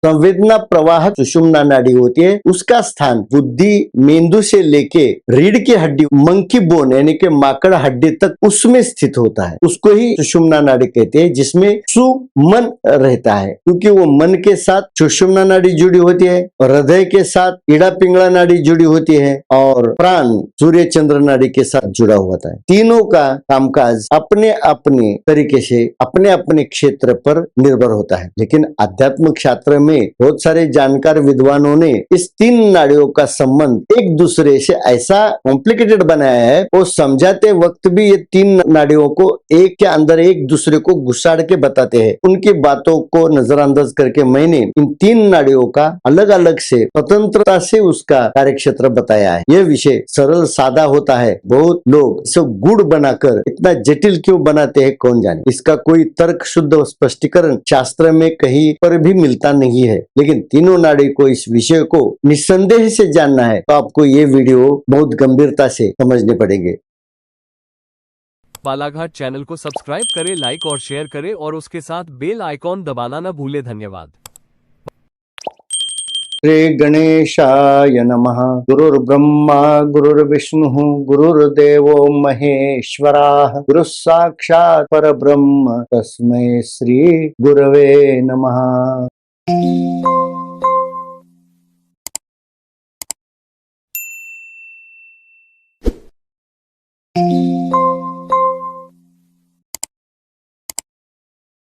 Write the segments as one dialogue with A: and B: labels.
A: संवेदना प्रवाह सुषुम्ना नाड़ी होती है, उसका स्थान बुद्धि मेंदु से लेके रीढ़ की हड्डी मंकी बोन यानी कि माकड़ हड्डी तक उसमें स्थित होता है। उसको ही सुषुम्ना नाड़ी कहते हैं, जिसमें सुमन रहता है, क्योंकि वो मन के साथ सुषुम्ना नाड़ी जुड़ी होती है, हृदय के साथ ईड़ा पिंगला नाड़ी जुड़ी होती है और प्राण सूर्य चंद्र नाड़ी के साथ जुड़ा होता है। तीनों का कामकाज अपने अपने तरीके से अपने अपने क्षेत्र पर निर्भर होता है। लेकिन आध्यात्मिक शास्त्र में बहुत सारे जानकार विद्वानों ने इस तीन नाड़ियों का संबंध एक दूसरे से ऐसा कॉम्प्लिकेटेड बनाया है, वो समझाते वक्त भी ये तीन नाड़ियों को एक के अंदर एक दूसरे को घुसाड़ के बताते हैं। उनकी बातों को नजरअंदाज करके मैंने इन तीन नाड़ियों का अलग अलग से स्वतंत्रता से उसका कार्यक्षेत्र बताया है। यह विषय सरल सादा होता है, बहुत लोग इसे गुड़ बनाकर इतना जटिल क्यों बनाते हैं कौन जाने। इसका कोई तर्क शुद्ध स्पष्टीकरण शास्त्र में कहीं पर भी मिलता नहीं है। लेकिन तीनों नाड़ी को इस विषय को निस्संदेह से जानना है तो आपको ये वीडियो बहुत गंभीरता से समझने पड़ेंगे।
B: बालाघाट चैनल को सब्सक्राइब करें, लाइक और शेयर करें और उसके साथ बेल आइकॉन दबाना न भूलें। धन्यवाद।
A: श्री गणेशाय नमः। गुरुर्ब्रह्मा गुरुर्विष्णु गुरुर्देवो महेश्वराः, गुरुः साक्षात् परब्रह्म तस्मै श्री गुरवे नमः।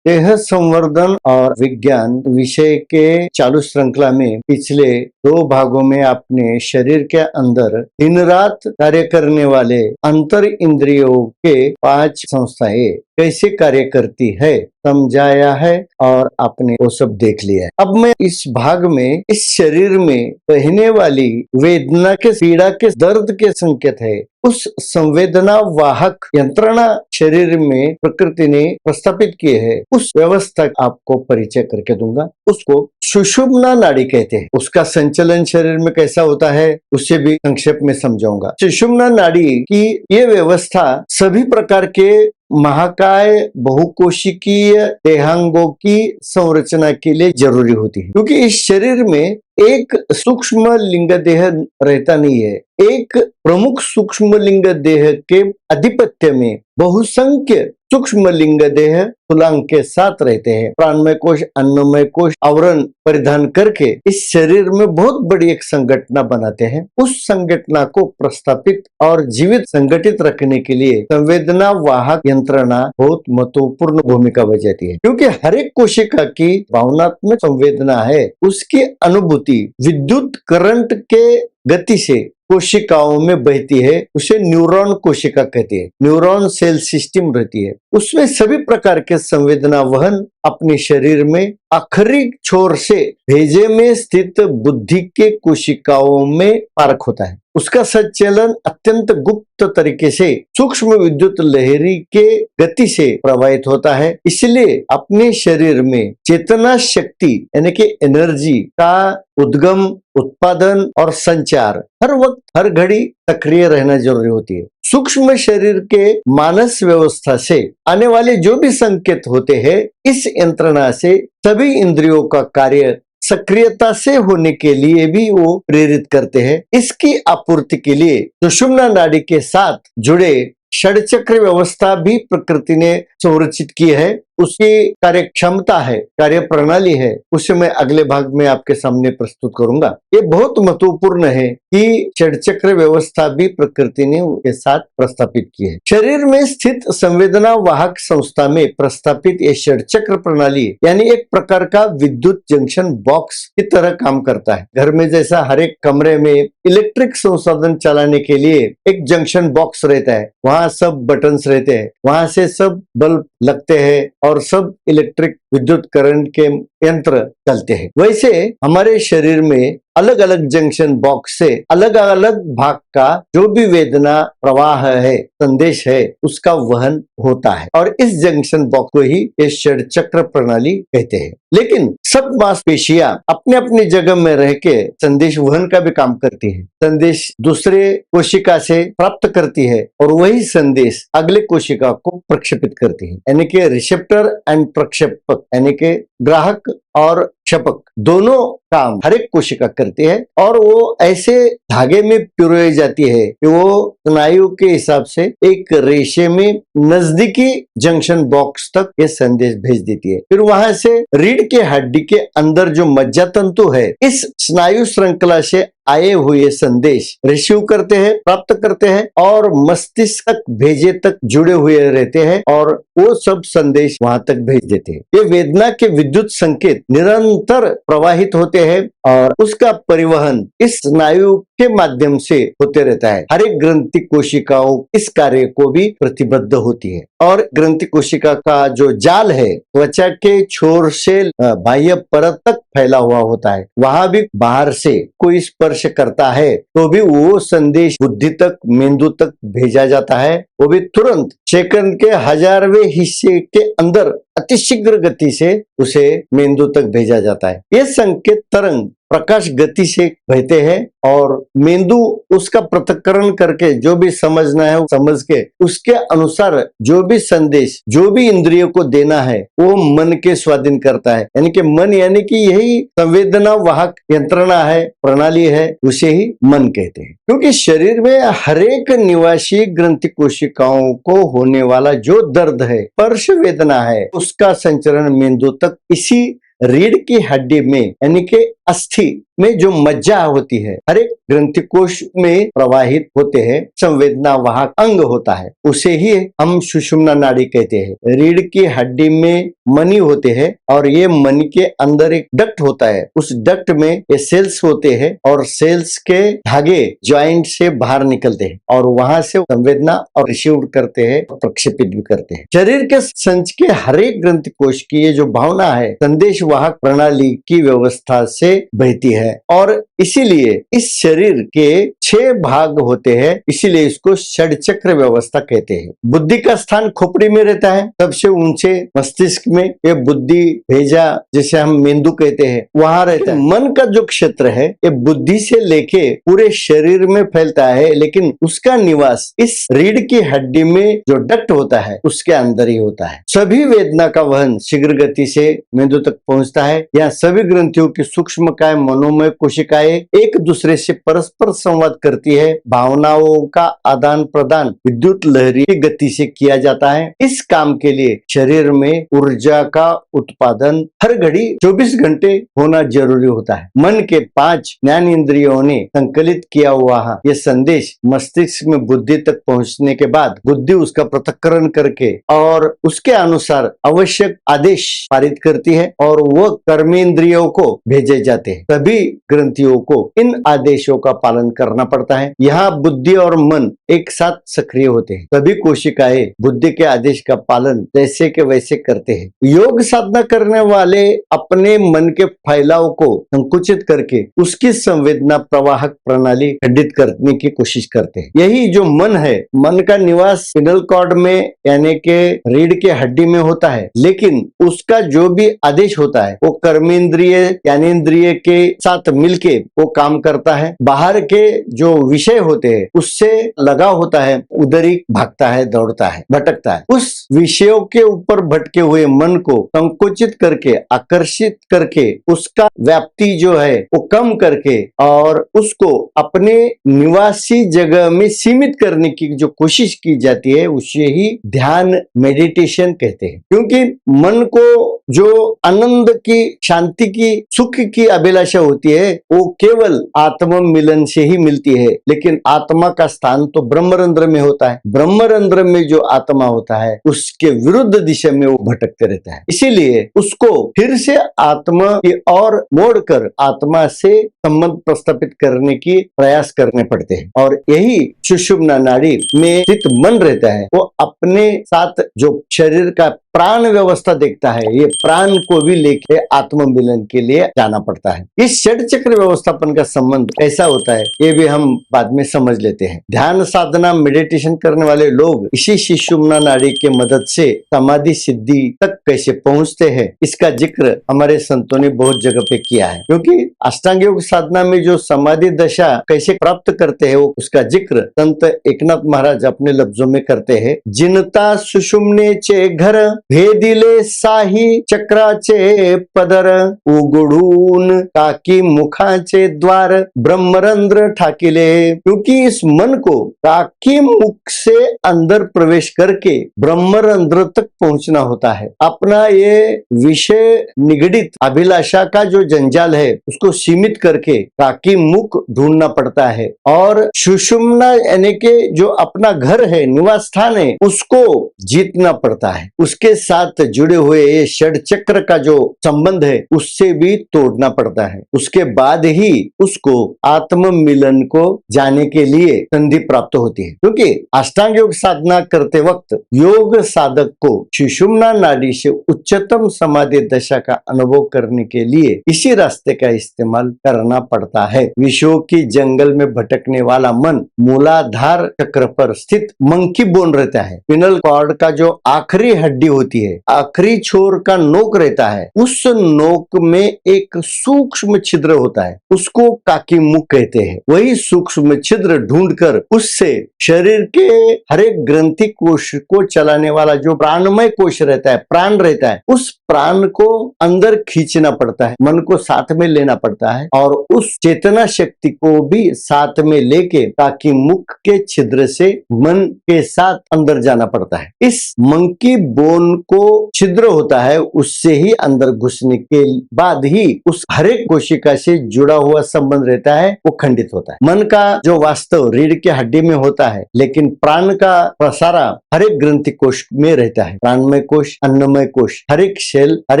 A: देह संवर्धन और विज्ञान विषय के चालू श्रृंखला में पिछले 2 भागों में आपने शरीर के अंदर दिन रात कार्य करने वाले अंतर इंद्रियों के 5 संस्थाएं कैसे कार्य करती है समझाया है और आपने वो सब देख लिया है। अब मैं इस भाग में इस शरीर में रहने वाली वेदना के पीड़ा के दर्द के संकेत है, उस संवेदना वाहक यंत्रणा शरीर में प्रकृति ने प्रस्थापित किए है, उस व्यवस्था का आपको परिचय करके दूंगा। उसको सुषुम्ना नाड़ी कहते हैं। उसका संचलन शरीर में कैसा होता है उसे भी संक्षेप में समझाऊंगा। सुषुम्ना नाड़ी की ये व्यवस्था सभी प्रकार के महाकाय बहुकोशिकीय देहांगों की संरचना के लिए जरूरी होती है, क्योंकि इस शरीर में एक सूक्ष्म लिंग देह रहता नहीं है। एक प्रमुख सूक्ष्म लिंग देह के आधिपत्य में बहुसंख्य सूक्ष्म लिंग देह तुलांग के साथ रहते हैं। प्राणमय कोश अन्नमय कोश आवरण परिधान करके इस शरीर में बहुत बड़ी एक संगठना बनाते हैं। उस संगठना को प्रस्थापित और जीवित संगठित रखने के लिए संवेदना वाहक यंत्रणा बहुत महत्वपूर्ण भूमिका बजाती है, क्योंकि हर एक कोशिका की भावनात्मक संवेदना है, उसकी अनुभूति विद्युत करंट के गति से कोशिकाओं में बहती है, उसे न्यूरॉन कोशिका कहते हैं। न्यूरॉन सेल सिस्टम रहती है, उसमें सभी प्रकार के संवेदना वहन अपने शरीर में आखिरी छोर से भेजे में स्थित बुद्धि के कोशिकाओं में पारक होता है। उसका संचलन अत्यंत गुप्त तरीके से सूक्ष्म विद्युत लहरी के गति से प्रवाहित होता है। इसलिए अपने शरीर में चेतना शक्ति यानी कि एनर्जी का उद्गम, उत्पादन और संचार हर वक्त हर घड़ी सक्रिय रहना जरूरी होती है। सूक्ष्म शरीर के मानस व्यवस्था से आने वाले जो भी संकेत होते हैं, इस यंत्रणा से सभी इंद्रियों का कार्य सक्रियता से होने के लिए भी वो प्रेरित करते हैं। इसकी आपूर्ति के लिए सुषुम्ना नाड़ी के साथ जुड़े षडचक्र व्यवस्था भी प्रकृति ने संरचित की है। उसकी कार्य क्षमता है, कार्य प्रणाली है, उसे मैं अगले भाग में आपके सामने प्रस्तुत करूंगा। ये बहुत महत्वपूर्ण है कि षडचक्र व्यवस्था भी प्रकृति ने उसके साथ प्रस्थापित की है। शरीर में स्थित संवेदना वाहक संस्था में प्रस्थापित ये षडचक्र प्रणाली यानी एक प्रकार का विद्युत जंक्शन बॉक्स की तरह काम करता है। घर में जैसा हर एक कमरे में इलेक्ट्रिक संसाधन चलाने के लिए एक जंक्शन बॉक्स रहता है, वहां सब बटन्स रहते हैं, वहां से सब बल्ब लगते हैं और सब इलेक्ट्रिक विद्युत करंट के यंत्र चलते हैं। वैसे हमारे शरीर में अलग अलग जंक्शन बॉक्स से अलग अलग भाग का जो भी वेदना प्रवाह है, संदेश है, उसका वहन होता है और इस जंक्शन बॉक्स को ही ये षडचक्र प्रणाली कहते हैं। लेकिन सब मांसपेशियां अपने अपनी जगह में रह के संदेश वहन का भी काम करती है। संदेश दूसरे कोशिका से प्राप्त करती है और वही संदेश अगले कोशिका को प्रक्षेपित करती है, यानी कि रिसेप्टर एंड प्रक्षेपक यानी कि ग्राहक और क्षपक दोनों काम हर एक कोशिका करती है और वो ऐसे धागे में पिरोई जाती है कि वो स्नायु के हिसाब से एक रेशे में नजदीकी जंक्शन बॉक्स तक ये संदेश भेज देती है। फिर वहां से रीढ़ के हड्डी के अंदर जो मज्जा तंतु है इस स्नायु श्रृंखला से आए हुए संदेश रिसीव करते हैं, प्राप्त करते हैं और मस्तिष्क तक भेजे तक जुड़े हुए रहते हैं और वो सब संदेश वहां तक भेज देते हैं। ये वेदना के विद्युत संकेत निरंतर प्रवाहित होते हैं और उसका परिवहन इस स्नायु के माध्यम से होते रहता है। हर एक ग्रंथि कोशिकाओं इस कार्य को भी प्रतिबद्ध होती है और ग्रंथि कोशिका का जो जाल है त्वचा के छोर से बाह्य परत तक फैला हुआ होता है। वहां भी बाहर से कोई स्पर्श करता है तो भी वो संदेश बुद्धि तक, मेंदु तक भेजा जाता है। वो भी तुरंत सेकंड के 1000वें हिस्से के अंदर अतिशीघ्र गति से उसे मेंदु तक भेजा जाता है। ये संकेत तरंग प्रकाश गति से बहते हैं और मेंदु उसका पृथक्करण करके जो भी समझना है वो समझ के उसके अनुसार जो भी संदेश जो भी इंद्रियों को देना है वो मन के स्वाधीन करता है। यानी कि मन यानी कि यही संवेदना वाहक यंत्रणा है, प्रणाली है, उसे ही मन कहते हैं। क्योंकि शरीर में हरेक निवासी ग्रंथि कोशिकाओं को होने वाला जो दर्द है, स्पर्श वेदना है, उसका संचरण मेंदु तक इसी रीढ़ की हड्डी में यानी कि अस्थि में जो मज्जा होती है हर एक ग्रंथि कोश में प्रवाहित होते हैं। संवेदना वाहक अंग होता है, उसे ही हम सुषुम्ना नाड़ी कहते हैं। रीढ़ की हड्डी में मणि होते हैं और ये मणि के अंदर एक डक्ट होता है। उस डक्ट में ये सेल्स होते हैं और सेल्स के धागे ज्वाइंट से बाहर निकलते हैं और वहां से संवेदना और रिसीव करते हैं, प्रक्षेपित भी करते हैं। शरीर के संच के हर एक ग्रंथि कोश की ये जो भावना है संदेश वाहक प्रणाली की व्यवस्था से बहती है और इसीलिए इस शरीर के 6 भाग होते हैं, इसीलिए इसको षडचक्र व्यवस्था कहते हैं। बुद्धि का स्थान खोपड़ी में रहता है, सबसे ऊंचे मस्तिष्क में ये बुद्धि भेजा जिसे हम मेंदु कहते हैं वहां रहता है। मन का जो क्षेत्र है ये बुद्धि से लेके पूरे शरीर में फैलता है, लेकिन उसका निवास इस रीढ़ की हड्डी में जो डक्ट होता है उसके अंदर ही होता है। सभी वेदना का वहन शीघ्र गति से मेंदु तक पहुंचता है। यहाँ सभी ग्रंथियों की सूक्ष्म काय मनोमय कोशिकाएं एक दूसरे से परस्पर संवाद करती है। भावनाओं का आदान प्रदान विद्युत लहरी की गति से किया जाता है। इस काम के लिए शरीर में ऊर्जा का उत्पादन हर घड़ी 24 घंटे होना जरूरी होता है। मन के 5 ज्ञान इंद्रियों ने संकलित किया हुआ ये संदेश मस्तिष्क में बुद्धि तक पहुंचने के बाद बुद्धि उसका पृथक्करण करके और उसके अनुसार आवश्यक आदेश पारित करती है और वह कर्मेंद्रियों को भेजे जाते हैं। सभी ग्रंथियों को इन आदेशों का पालन करना पड़ता है। यहाँ बुद्धि और मन एक साथ सक्रिय होते हैं। सभी कोशिकाएं बुद्धि के आदेश का पालन जैसे के वैसे करते हैं। योग साधना करने वाले अपने मन के फैलाव को संकुचित करके उसकी संवेदना प्रवाहक प्रणाली खंडित करने की कोशिश करते हैं। यही जो मन है, मन का निवास स्पिनल कॉर्ड में यानी के रीढ़ के हड्डी में होता है, लेकिन उसका जो भी आदेश होता है वो कर्मेंद्रिय ज्ञानेंद्रिय के साथ मिलके वो काम करता है। बाहर के जो विषय होते हैं उससे लगा होता है, उधर ही भागता है, दौड़ता है, भटकता है। उस विषयों के ऊपर भटके हुए मन को संकुचित करके, आकर्षित करके, उसका व्याप्ति जो है वो कम करके और उसको अपने निवासी जगह में सीमित करने की जो कोशिश की जाती है उसे ही ध्यान मेडिटेशन कहते हैं। क्योंकि मन को जो आनंद की, शांति की, सुख की अभिलाषा होती है वो केवल आत्म मिलन से ही मिलती है, लेकिन आत्मा का स्थान तो ब्रह्मरंध्र में होता है। ब्रह्मरंध्र में जो आत्मा होता है उसके विरुद्ध दिशा में वो भटकते रहता है। इसीलिए उसको फिर से आत्मा की ओर मोड़कर आत्मा से संबंध प्रस्थापित करने की प्रयास करने पड़ते हैं और यही सुषुम्ना नाड़ी में स्थित मन रहता है वो अपने साथ जो शरीर का प्राण व्यवस्था देखता है, ये प्राण को भी लेके आत्म मिलन के लिए जाना पड़ता है। पड़ता है। इस षड चक्र व्यवस्थापन का संबंध कैसा होता है ये भी हम बाद में समझ लेते हैं। ध्यान साधना मेडिटेशन करने वाले लोग इसी सुषुम्ना नाड़ी के मदद से समाधि सिद्धि तक कैसे पहुंचते हैं इसका जिक्र हमारे संतों ने बहुत जगह पे किया है। क्योंकि अष्टांग योग साधना में जो समाधि दशा कैसे प्राप्त करते हैं वो उसका जिक्र संत एकनाथ महाराज अपने लफ्जों में करते हैं। जिनता सुषुम्नेचे घर भेदिले साही चक्राचे पदर उघडून काकी मुखाचे द्वार ब्रह्मरंध्र ठाकिले। क्योंकि इस मन को काकी मुख से अंदर प्रवेश करके ब्रह्मरंध्र तक पहुंचना होता है। अपना ये विषय निगडित अभिलाषा का जो जंजाल है उसको सीमित करके काकी मुख ढूंढना पड़ता है और सुषुम्ना यानी के जो अपना घर है निवास स्थान है उसको जीतना पड़ता है। उसके साथ जुड़े हुए ये षड चक्र का जो संबंध है उससे भी तोड़ना पड़ता है। उसके बाद ही उसको आत्म मिलन को जाने के लिए संधि प्राप्त होती है। क्योंकि अष्टांग योग साधना करते वक्त योग साधक को सुषुम्ना नाड़ी से उच्चतम समाधि दशा का अनुभव करने के लिए इसी रास्ते का इस्तेमाल करना पड़ता है। विषयों की जंगल में भटकने वाला मन मूलाधार चक्र पर स्थित मंकी बोन रहता है। स्पिनल कॉर्ड का जो आखिरी हड्डी होती है आखिरी छोर का नोक रहता है उस नोक में एक सूक्ष्म छिद्र होता है उसको काकी मुख कहते हैं। वही सूक्ष्म छिद्र ढूंढकर उससे शरीर के हर एक ग्रंथि कोश को चलाने वाला जो प्राणमय कोश रहता है प्राण रहता है उस प्राण को अंदर खींचना पड़ता है, मन को साथ में लेना पड़ता है और उस चेतना शक्ति को भी साथ में लेके ताकि मुख के छिद्र से मन के साथ अंदर जाना पड़ता है। इस मंकी बोन को छिद्र होता है उससे ही अंदर घुसने के बाद ही उस हर एक कोशिका से जुड़ा हुआ संबंध रहता है वो खंडित होता है। मन का जो वास्तव रीढ़ के हड्डी में होता है लेकिन प्राण का प्रसारा हर एक ग्रंथि कोश में रहता है। प्राणमय कोश अन्नमय कोश हर एक सेल हर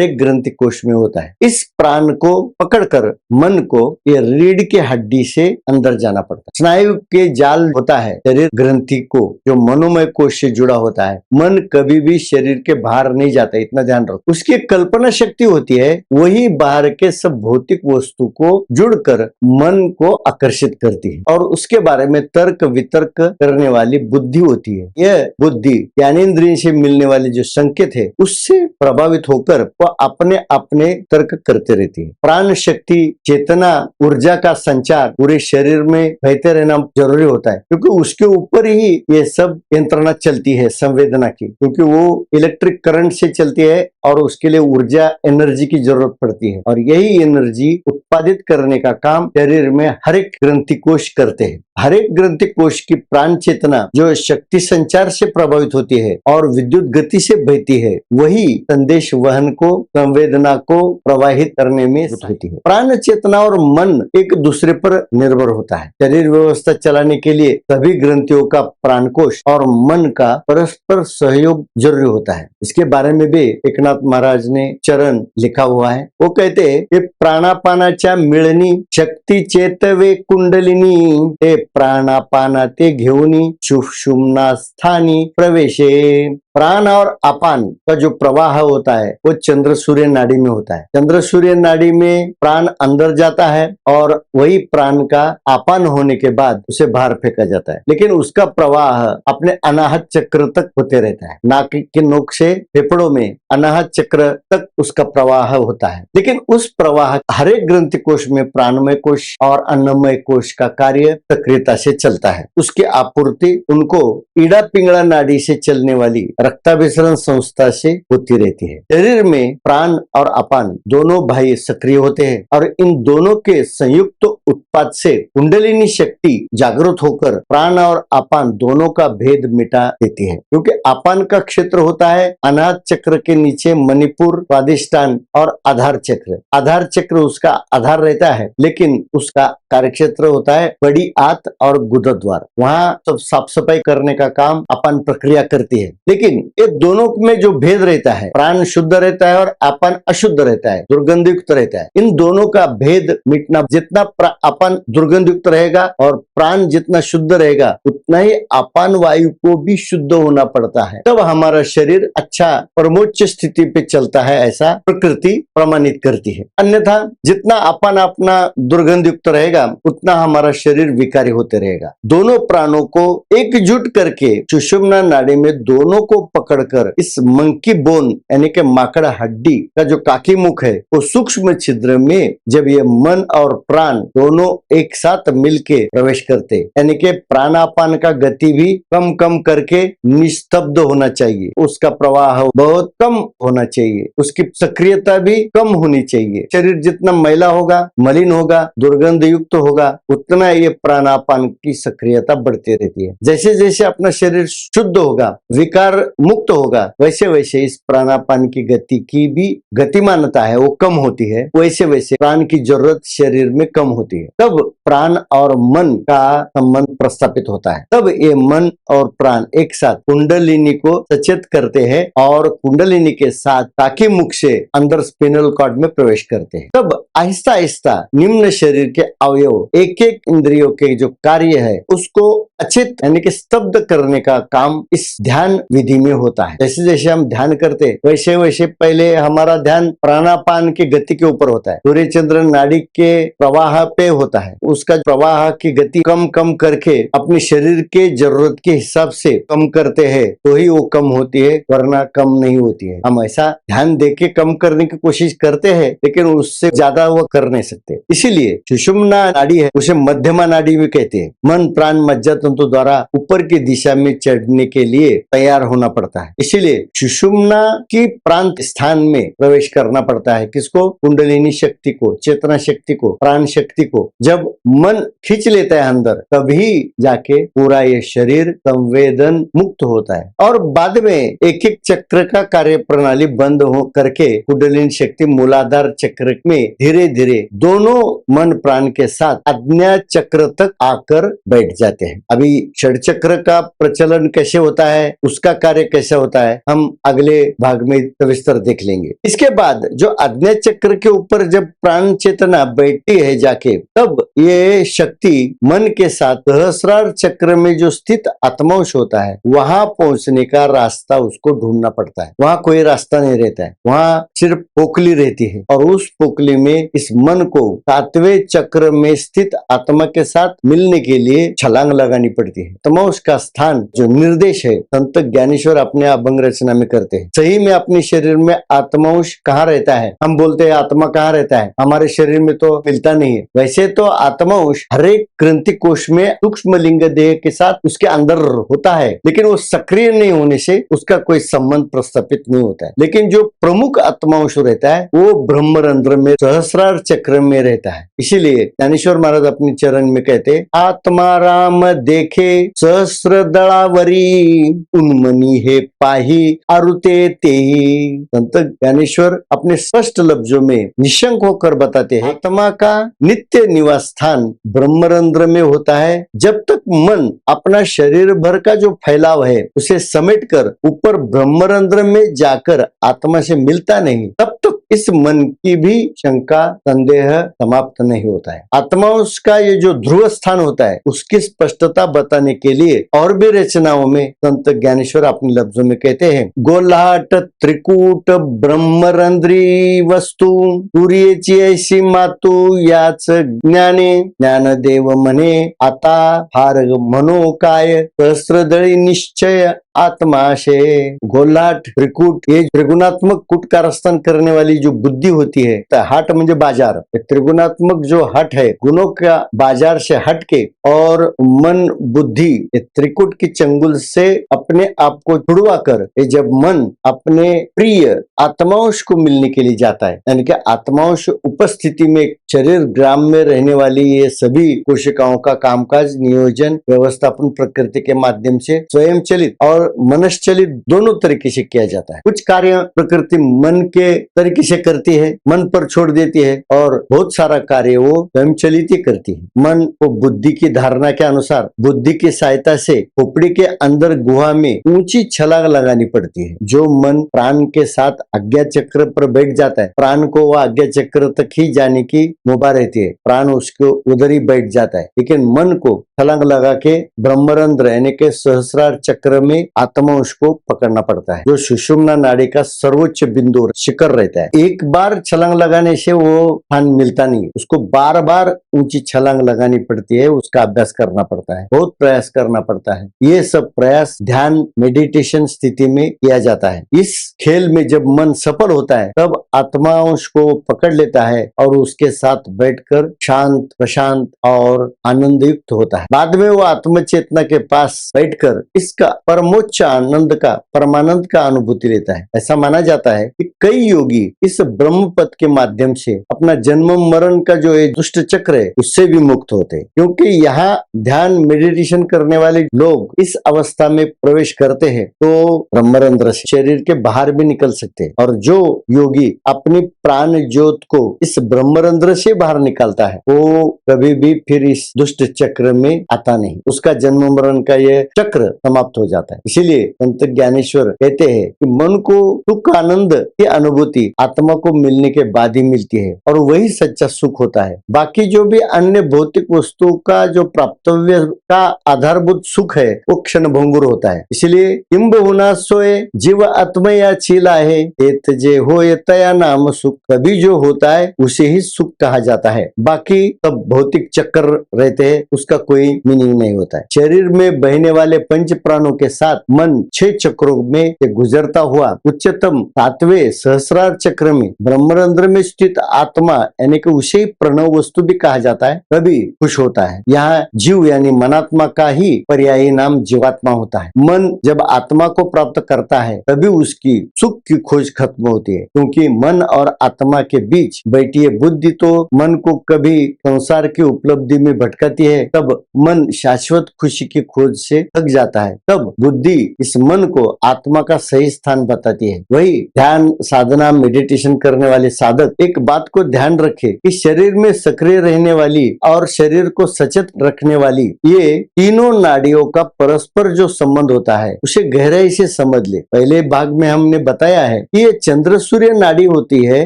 A: एक ग्रंथि कोश में होता है। इस प्राण को पकड़कर मन को ये रीढ़ के हड्डी से अंदर जाना पड़ता है। स्नायु के जाल होता है शरीर ग्रंथि को जो मनोमय कोश से जुड़ा होता है। मन कभी भी शरीर के बाहर नहीं जाता इतना ध्यान रखो। उसकी कल्पना शक्ति होती है वही बाहर के सब भौतिक वस्तु को जुड़कर मन को आकर्षित करती है और उसके बारे में तर्क वितर्क करने वाली बुद्धि होती है। यह बुद्धि ज्ञानेंद्रिय से मिलने वाले जो संकेत है उससे प्रभावित होकर वह अपने अपने तर्क करते रहती है। प्राण शक्ति चेतना ऊर्जा का संचार पूरे शरीर में बहते रहना जरूरी होता है क्योंकि उसके ऊपर ही ये सब यंत्रणा चलती है संवेदना की। क्योंकि वो इलेक्ट्रिक करंट से चलती है और उसके लिए ऊर्जा एनर्जी की जरूरत पड़ती है और यही एनर्जी उत्पादित करने का काम शरीर में हर एक ग्रंथि कोश करते हैं। हर एक ग्रंथि कोश की प्राण चेतना जो शक्ति संचार से प्रभावित होती है और विद्युत गति से बहती है वही संदेश वहन को संवेदना को प्रवाहित करने में होती है। प्राण चेतना और मन एक दूसरे पर निर्भर होता है। शरीर व्यवस्था चलाने के लिए सभी ग्रंथियों का प्राण कोश और मन का परस्पर सहयोग जरूरी होता है। इसके बारे में भी एकनाथ महाराज ने चरण लिखा हुआ है। वो कहते हैं कि प्राणापानाच्या मिळणी शक्ती चेतवे कुंडलिनी ते प्राणापाना ते घेऊनी सुषुम्ना स्थानी प्रवेशे। प्राण और अपान का जो प्रवाह होता है वो चंद्र सूर्य नाड़ी में होता है। चंद्र सूर्य नाड़ी में प्राण अंदर जाता है और वही प्राण का अपान होने के बाद उसे बाहर फेंका जाता है। लेकिन उसका प्रवाह अपने अनाहत चक्र तक होते रहता है। नाक के नोक से फेफड़ों में अनाहत चक्र तक उसका प्रवाह होता है। लेकिन उस प्रवाह हर एक ग्रंथि कोश में प्राणमय कोश और अन्नमय कोश का कार्य सक्रियता से चलता है। उसकी आपूर्ति उनको ईड़ा पिंगला नाड़ी से चलने वाली रक्ताभिसरण संस्था से होती रहती है। शरीर में प्राण और अपान दोनों भाई सक्रिय होते हैं और इन दोनों के संयुक्त उत्पाद से कुंडलिनी शक्ति जागृत होकर प्राण और अपान दोनों का भेद मिटा देती है। क्योंकि अपान का क्षेत्र होता है अनाहत चक्र के नीचे मणिपुर स्वादिष्टान और आधार चक्र। आधार चक्र उसका आधार रहता है लेकिन उसका कार्यक्षेत्र होता है बड़ी आंत और गुदद्वार। वहाँ सब साफ सफाई करने का काम अपन प्रक्रिया करती है। लेकिन ये दोनों में जो भेद रहता है, प्राण शुद्ध रहता है और अपन अशुद्ध रहता है, दुर्गंध युक्त रहता है। इन दोनों का भेद मिटना, जितना अपन दुर्गंध युक्त रहेगा और प्राण जितना शुद्ध रहेगा उतना ही अपान वायु को भी शुद्ध होना पड़ता है, तब हमारा शरीर अच्छा परमोच्च स्थिति पे चलता है, ऐसा प्रकृति प्रमाणित करती है। अन्यथा जितना अपन अपना दुर्गंध युक्त रहेगा उतना हमारा शरीर विकारी होते रहेगा। दोनों प्राणों को एकजुट करके सुषुम्ना नाड़ी में दोनों को पकड़कर इस मंकी बोन यानी कि माकड़ हड्डी का जो काकी मुख है वो सूक्ष्म छिद्र में जब ये मन और प्राण दोनों एक साथ मिलके प्रवेश करते, यानी कि प्राणापान का गति भी कम कम करके निस्तब्ध होना चाहिए, उसका प्रवाह बहुत कम होना चाहिए, उसकी सक्रियता भी कम होनी चाहिए। शरीर जितना मैला होगा, मलिन होगा, दुर्गंध युक्त होगा, उतना ये प्राणापान की सक्रियता बढ़ती रहती है। जैसे जैसे अपना शरीर शुद्ध होगा, विकार मुक्त होगा, वैसे वैसे इस प्राणापान की गति की भी गतिमानता है वो कम होती है, वैसे वैसे प्राण की जरूरत शरीर में कम होती है। तब प्राण और मन का संबंध प्रस्थापित होता है। तब ये मन और प्राण एक साथ कुंडलिनी को सचेत करते हैं और कुंडलिनी के साथ काकी मुख से अंदर स्पिनल कॉर्ड में प्रवेश करते हैं। तब आहिस्ता आहिस्ता निम्न शरीर के अवयव एक एक इंद्रियों के जो कार्य है उसको अचित यानी कि स्तब्ध करने का काम इस ध्यान विधि में होता है। जैसे जैसे हम ध्यान करते वैसे वैसे पहले हमारा ध्यान प्राणापान की गति के ऊपर होता है, सूर्य चंद्र नाड़ी के प्रवाह पे होता है, उसका प्रवाह की गति कम कम करके अपने शरीर के जरूरत के हिसाब से कम करते हैं तो ही वो कम होती है, वरना कम नहीं होती है। हम ऐसा ध्यान देके कम करने की कोशिश करते हैं लेकिन उससे ज्यादा वो कर नहीं सकते। इसीलिए सुषुम्ना नाड़ी है उसे मध्यमा नाड़ी भी कहते हैं। मन प्राण मज्जा तंतु द्वारा ऊपर की दिशा में चढ़ने के लिए तैयार होना पड़ता है। इसीलिए सुषुम्ना की प्रांत स्थान में प्रवेश करना पड़ता है। किसको? कुंडलिनी शक्ति को, चेतना शक्ति को, प्राण शक्ति को। जब मन खींच लेता है अंदर तभी जाके पूरा ये शरीर संवेदन मुक्त होता है और बाद में एक एक चक्र का कार्य प्रणाली बंद हो करके कुंडलिनी शक्ति मूलाधार चक्र में धीरे धीरे दोनों मन प्राण के साथ आज्ञा चक्र तक आकर बैठ जाते हैं। अभी षड चक्र का प्रचलन कैसे होता है, उसका कार्य कैसे होता है, हम अगले भाग में सविस्तर देख लेंगे। इसके बाद जो आज्ञा चक्र के ऊपर जब प्राण चेतना बैठती है जाके, तब ये शक्ति मन के साथ सहस्रार चक्र में जो स्थित आत्मांश होता है वहां पहुंचने का रास्ता उसको ढूंढना पड़ता है। वहां कोई रास्ता नहीं रहता है, वहां सिर्फ पोकली रहती है और उस पोकली में इस मन को सातवें चक्र में स्थित आत्मा के साथ मिलने के लिए छलांग लगानी पड़ती है। आत्मांश का स्थान जो निर्देश है संत ज्ञानेश्वर अपने अभंग रचना में करते हैं। सही में अपने शरीर में आत्मांश कहाँ रहता है? हम बोलते हैं आत्मा कहाँ रहता है, हमारे शरीर में तो मिलता नहीं है। वैसे तो आत्मांश हर एक ग्रंथि कोश में सूक्ष्म लिंग देह के साथ उसके अंदर होता है, लेकिन वो सक्रिय नहीं होने से उसका कोई संबंध प्रस्थापित नहीं होता है। लेकिन जो प्रमुख आत्मांश रहता है वो ब्रह्मरंध्र में सहस्रार चक्र में रहता है। इसीलिए ज्ञानेश्वर महाराज अपने चरण में कहते, आत्मा राम देखे सहस्र दळावरी, उन्मनी है पाही आरुते तेही। संत ज्ञानेश्वर अपने स्पष्ट लफ्जों में निशंक होकर बताते हैं, आत्मा का नित्य निवास स्थान ब्रह्मरंध्र में होता है। जब तक मन अपना शरीर भर का जो फैलाव है उसे समेटकर ऊपर ब्रह्मरंध्र में जाकर आत्मा से मिलता नहीं, तब तक इस मन की भी शंका संदेह समाप्त नहीं होता है। आत्मा उसका ये जो ध्रुव स्थान होता है उसकी स्पष्टता बताने के लिए और भी रचनाओं में संत ज्ञानेश्वर अपने लफ्जों में कहते हैं, गोलाट त्रिकूट ब्रह्मरंध्री वस्तू, सूर्याची ऐसी मातू याच ज्ञाने, ज्ञानदेव म्हणे आता फार म्हणो काय, सहस्रदळी निश्चय आत्माशे। गोलाट त्रिकूट ये त्रिगुणात्मक कूट कारस्थान करने वाली जो बुद्धि होती है, तो हट म्हणजे बाजार, त्रिगुणात्मक जो हट है गुणों का बाजार से हट के और मन बुद्धि त्रिकूट की चंगुल से अपने आप को छुड़वा कर जब मन अपने प्रिय आत्मांश को मिलने के लिए जाता है, यानी कि आत्मांश उपस्थिति में शरीर ग्राम में रहने वाली ये सभी कोशिकाओं का कामकाज नियोजन व्यवस्थापन प्रकृति के माध्यम से स्वयं चलित और मनश्चलित दोनों तरीके से किया जाता है। कुछ कार्य प्रकृति मन के तरीके से करती है, मन पर छोड़ देती है और बहुत सारा कार्य वो स्वयं चलित ही करती है। मन को बुद्धि की धारणा के अनुसार बुद्धि की सहायता से खोपड़ी के अंदर गुहा में ऊंची छलांग लगानी पड़ती है। जो मन प्राण के साथ आज्ञा चक्र पर बैठ जाता है, प्राण को वह आज्ञा चक्र तक ही जाने की मुभा रहती है, प्राण उसको उधर ही बैठ जाता है। लेकिन मन को छलांग लगा के ब्रह्मरंध्र यानी के सहस्रार चक्र में आत्मा उसको पकड़ना पड़ता है, जो सुषुम्ना नाड़ी का सर्वोच्च बिंदु शिखर रहता है। एक बार छलांग लगाने से वो स्थान मिलता नहीं, उसको बार बार ऊंची छलांग लगानी पड़ती है, उसका अभ्यास करना पड़ता है, बहुत प्रयास करना पड़ता है। ये सब प्रयास ध्यान मेडिटेशन स्थिति में किया जाता है। इस खेल में जब मन सफल होता है तब आत्मा उसको पकड़ लेता है और उसके साथ बैठकर शांत प्रशांत और आनंद युक्त होता है। बाद में वो आत्म चेतना के पास बैठकर इसका परमोच्च आनंद का परमानंद का अनुभूति लेता है। ऐसा माना जाता है कि कई योगी इस ब्रह्म पद के माध्यम से अपना जन्म मरण का जो ये दुष्ट चक्र है उससे भी मुक्त होते हैं, क्योंकि यहाँ ध्यान मेडिटेशन करने वाले लोग इस अवस्था में प्रवेश करते हैं तो ब्रह्मरंध्र से शरीर के बाहर भी निकल सकते हैं। और जो योगी अपनी प्राण ज्योत को इस ब्रह्मरंध्र से बाहर निकालता है वो कभी भी फिर इस दुष्ट चक्र में आता नहीं, उसका जन्म मरण का ये चक्र समाप्त हो जाता है। इसीलिए संत ज्ञानेश्वर कहते हैं कि मन को सुख आनंद की अनुभूति आत्मा को मिलने के बाद ही मिलती है और वही सच्चा सुख होता है। बाकी जो भी अन्य भौतिक वस्तु का जो प्राप्तव्य का आधारभूत सुख है वो क्षण भंगुर होता है। इसलिए किंब होना सोए जीव आत्मया चीला है, एत जे होए तया नाम सुख, कभी जो होता है उसे ही सुख कहा जाता है, बाकी सब भौतिक चक्कर रहते हैं, उसका कोई मीनिंग नहीं होता है। शरीर में बहने वाले पंच प्राणों के साथ मन 6 चक्रों में से गुजरता हुआ उच्चतम 7वें सहस्रार चक्र में ब्रह्मरंध्र में स्थित आत्मा यानी कि उसे प्रणव वस्तु भी कहा जाता है, तभी खुश होता है। यहाँ जीव यानी मनात्मा का ही पर्यायी नाम जीवात्मा होता है। मन जब आत्मा को प्राप्त करता है तभी उसकी सुख की खोज खत्म होती है, क्योंकि मन और आत्मा के बीच बैठी है बुद्धि तो मन को कभी संसार की उपलब्धि में भटकाती है, तब मन शाश्वत खुशी की खोज से थक जाता है, तब बुद्धि इस मन को आत्मा का सही स्थान बताती है। वही ध्यान साधना मेडिटेशन करने वाले साधक एक बात को ध्यान रखे कि शरीर में सक्रिय रहने वाली और शरीर को सचेत रखने वाली ये तीनों नाड़ियों का परस्पर जो संबंध होता है उसे गहराई से समझ ले। पहले भाग में हमने बताया है कि ये चंद्र सूर्य नाड़ी होती है,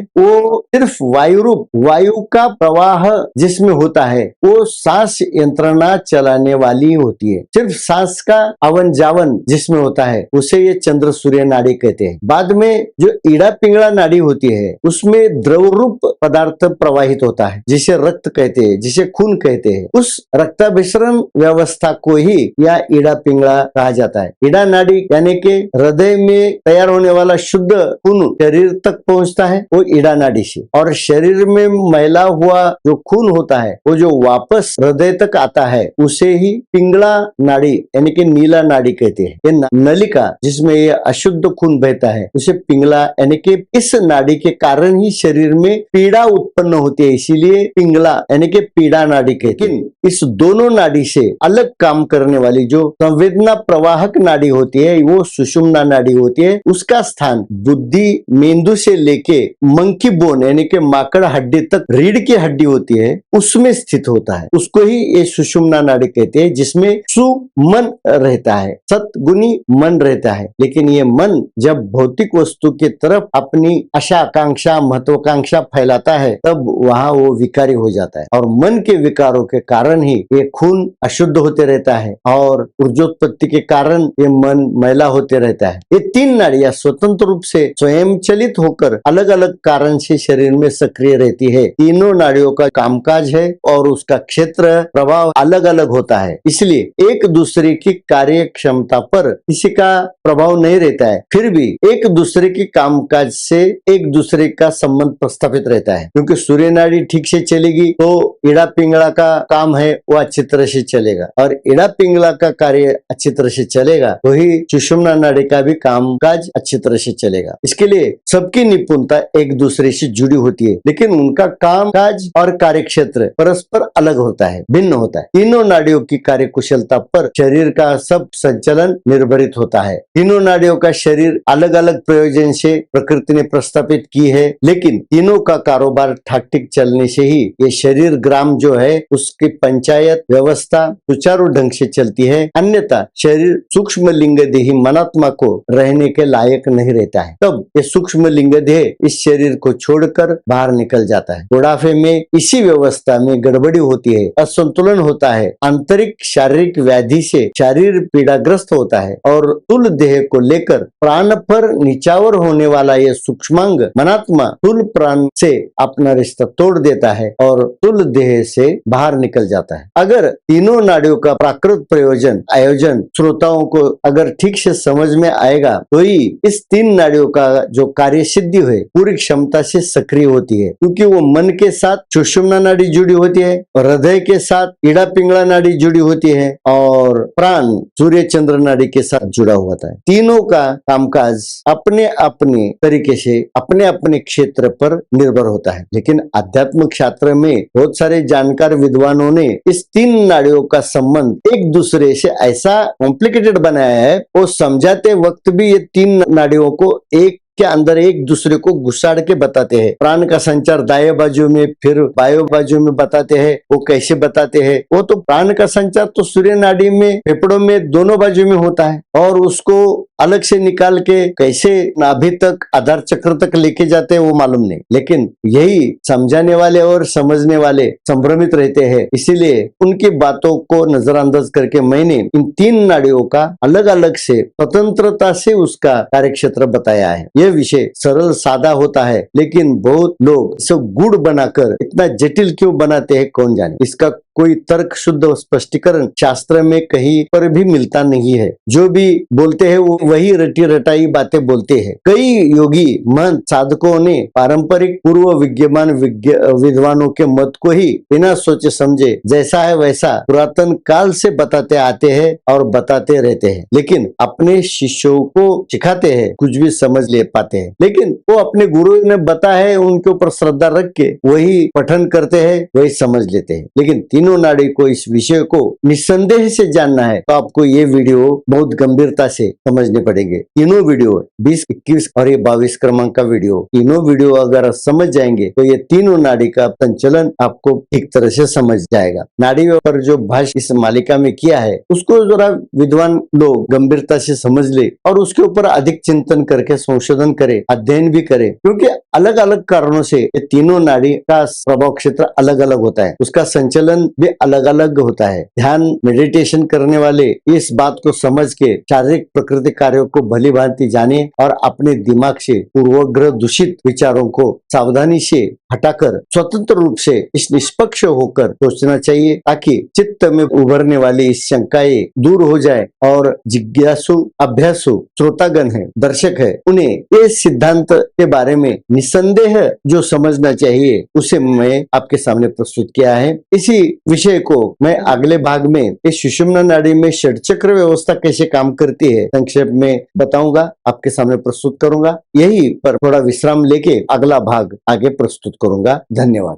A: वो सिर्फ वायु रूप वायु का प्रवाह जिसमें होता है वो सांस यंत्रणा चलाने वाली होती है। सिर्फ सांस का आवन जावन जिसमें होता है उसे ये चंद्र सूर्य नाड़ी कहते हैं। बाद में जो ईड़ा पिंगला नाड़ी होती है उसमें द्रव रूप पदार्थ प्रवाहित होता है जिसे रक्त कहते हैं, जिसे खून कहते हैं। उस रक्ताभिसरण व्यवस्था को ही या ईड़ा पिंगला कहा जाता है। ईड़ा नाड़ी यानी कि हृदय में तैयार होने वाला शुद्ध खून शरीर तक पहुंचता है वो ईड़ा नाड़ी से, और शरीर में मैला हुआ जो खून होता है वो जो वापस हृदय तक आता है उसे ही पिंगला नाड़ी यानी कि नीला नाड़ी कहते हैं। ये नलिका जिसमें ये अशुद्ध खून बहता है उसे पिंगला यानी कि इस नाड़ी के कारण ही शरीर में पीड़ा उत्पन्न होती है, इसीलिए पिंगला यानी कि पीड़ा नाड़ी कहते हैं। इस दोनों नाड़ी से अलग काम करने वाली जो संवेदना प्रवाहक नाड़ी होती है वो सुषुम्ना नाड़ी होती है। उसका स्थान बुद्धि मेंदु से लेके मंकी बोन यानी कि माकड़ हड्डी तक रीढ़ की हड्डी होती है उसमें स्थित होता है, उसको ही ये सुषुम्ना नाड़ी कहते हैं, जिसमें सुमन रहता है, सतगुणी मन रहता है। लेकिन ये मन जब भौतिक वस्तु की तरफ अपनी आशा आकांक्षा महत्वाकांक्षा फैलाता है तब वहां वो विकारी हो जाता है, और मन के विकारों के कारण ही ये खून अशुद्ध होते रहता है और ऊर्जोत्पत्ति के कारण ये मन मैला होते रहता है। ये 3 नाड़ियां स्वतंत्र रूप से स्वयं चलित होकर अलग अलग कारण से शरीर में सक्रिय रहती है। तीनों नाड़ियों का कामकाज है और उसका क्षेत्र प्रभाव अलग अलग होता है, इसलिए एक दूसरे की कार्य क्षमता पर किसी का प्रभाव नहीं रहता है, फिर भी एक दूसरे के कामकाज से एक दूसरे का संबंध प्रस्थापित रहता है। क्योंकि सूर्य नाड़ी ठीक से चलेगी तो ईड़ा पिंगला का काम है वो अच्छी तरह से चलेगा, और ईड़ा पिंगला का कार्य अच्छी तरह से चलेगा तो ही सुषुम्ना नाड़ी का भी कामकाज अच्छी तरह से चलेगा। इसके लिए सबकी निपुणता एक दूसरे से जुड़ी होती है, लेकिन उनका कामकाज और कार्यक्षेत्र परस्पर अलग होता है, भिन्न होता है। तीनों नाड़ियों की कार्य कुशलता पर शरीर का सब संचलन निर्भरित होता है। तीनों नाड़ियों का शरीर अलग अलग प्रयोजन से प्रकृति ने प्रस्तापित स्थापित की है, लेकिन तीनों का कारोबार ठाक ठीक चलने से ही ये शरीर ग्राम जो है उसकी पंचायत व्यवस्था सुचारू ढंग से चलती है, अन्यथा शरीर सूक्ष्म लिंग देही मनात्मा को रहने के लायक नहीं रहता है। तब ये सूक्ष्म लिंग देह इस शरीर को छोड़कर बाहर निकल जाता है। बुढ़ापे में इसी व्यवस्था में गड़बड़ी होती है, असंतुलन होता है, आंतरिक शारीरिक व्याधि से शरीर पीड़ाग्रस्त होता है और स्थूल देह को लेकर प्राण पर निचावर होने वाला यह सूक्ष्मांग मनात्मा स्थूल प्राण से अपना रिश्ता तोड़ देता है और स्थूल देह से बाहर निकल जाता है। अगर तीनों नाड़ियों का प्राकृत प्रयोजन आयोजन श्रोताओं को अगर ठीक से समझ में आएगा तो ही इस तीन नाड़ियों का जो कार्य सिद्धि है पूरी क्षमता से सक्रिय होती है, क्योंकि वो मन के साथ सुषुम्ना नाड़ी जुड़ी होती है, हृदय के साथ ईड़ा पिंगला नाड़ी जुड़ी होती है और प्राण सूर्य चंद्र नाड़ी के साथ जुड़ा हुआ है। तीनों का कामकाज अपने अपने तरीके से अपने अपने क्षेत्र पर निर्भर होता है, लेकिन आध्यात्मिक शास्त्र में बहुत सारे जानकार विद्वानों ने इस तीन नाड़ियों का संबंध एक दूसरे से ऐसा कॉम्प्लिकेटेड बनाया है, वो समझाते वक्त भी ये तीन नाड़ियों को एक के अंदर एक दूसरे को घुसाड़ के बताते हैं। प्राण का संचार दाएं बाजू में फिर बाएं बाजू में बताते हैं। वो कैसे बताते हैं? वो तो प्राण का संचार तो सूर्य नाड़ी में फेफड़ों में दोनों बाजू में होता है और उसको अलग से निकाल के कैसे नाभि तक आधार चक्र तक लेके जाते हैं वो मालूम नहीं, लेकिन यही समझाने वाले और समझने वाले संभ्रमित रहते हैं। इसीलिए उनकी बातों को नजरअंदाज करके मैंने इन तीन नाड़ियों का अलग अलग से स्वतंत्रता से उसका कार्यक्षेत्र बताया है। यह विषय सरल सादा होता है, लेकिन बहुत लोग इसे गुड़ बनाकर इतना जटिल क्यों बनाते हैं कौन जाने। इसका कोई तर्क शुद्ध स्पष्टीकरण शास्त्र में कहीं पर भी मिलता नहीं है। जो भी बोलते हैं वो वही रटी रटाई बातें बोलते हैं। कई योगी महंत साधकों ने पारंपरिक पूर्व विद्यमान विद्वानों के मत को ही बिना सोचे समझे जैसा है वैसा पुरातन काल से बताते आते हैं और बताते रहते हैं, लेकिन अपने शिष्यों को सिखाते हैं, कुछ भी समझ ले पाते हैं, लेकिन वो अपने गुरु ने बताया है उनके ऊपर श्रद्धा रख के वही पठन करते हैं, वही समझ लेते हैं। लेकिन तीनों नाड़ी को इस विषय को निस्संदेह से जानना है तो आपको ये वीडियो बहुत गंभीरता से समझने पड़ेंगे। तीनों वीडियो 20, 21 और ये 22 क्रमांक का वीडियो, तीनों वीडियो अगर समझ जाएंगे तो ये तीनों नाड़ी का संचलन आपको ठीक तरह से समझ जाएगा। नाड़ी पर जो भाष्य इस मालिका में किया है उसको जरा विद्वान लोग गंभीरता से समझ ले और उसके ऊपर अधिक चिंतन करके संशोधन करे, अध्ययन भी करे, क्योंकि अलग अलग कारणों से ये तीनों नाड़ी का प्रभाव क्षेत्र अलग अलग होता है, उसका संचलन भी अलग अलग होता है। ध्यान मेडिटेशन करने वाले इस बात को समझ के शारीरिक प्रकृति कार्यों को भली भांति जाने और अपने दिमाग से पूर्वग्रह दूषित विचारों को सावधानी से हटाकर स्वतंत्र रूप से इस निष्पक्ष होकर सोचना चाहिए, ताकि चित्त में उभरने वाली इस शंकाएं दूर हो जाए और जिज्ञासु अभ्यासु श्रोतागण है, दर्शक है, उन्हें ये सिद्धांत के बारे में निसंदेह जो समझना चाहिए उसे मैं आपके सामने प्रस्तुत किया है। इसी विषय को मैं अगले भाग में इस सुषुम्ना नाड़ी में षटचक्र व्यवस्था कैसे काम करती है संक्षेप में बताऊंगा, आपके सामने प्रस्तुत करूंगा। यही पर थोड़ा विश्राम लेके अगला भाग आगे प्रस्तुत करूंगा। धन्यवाद।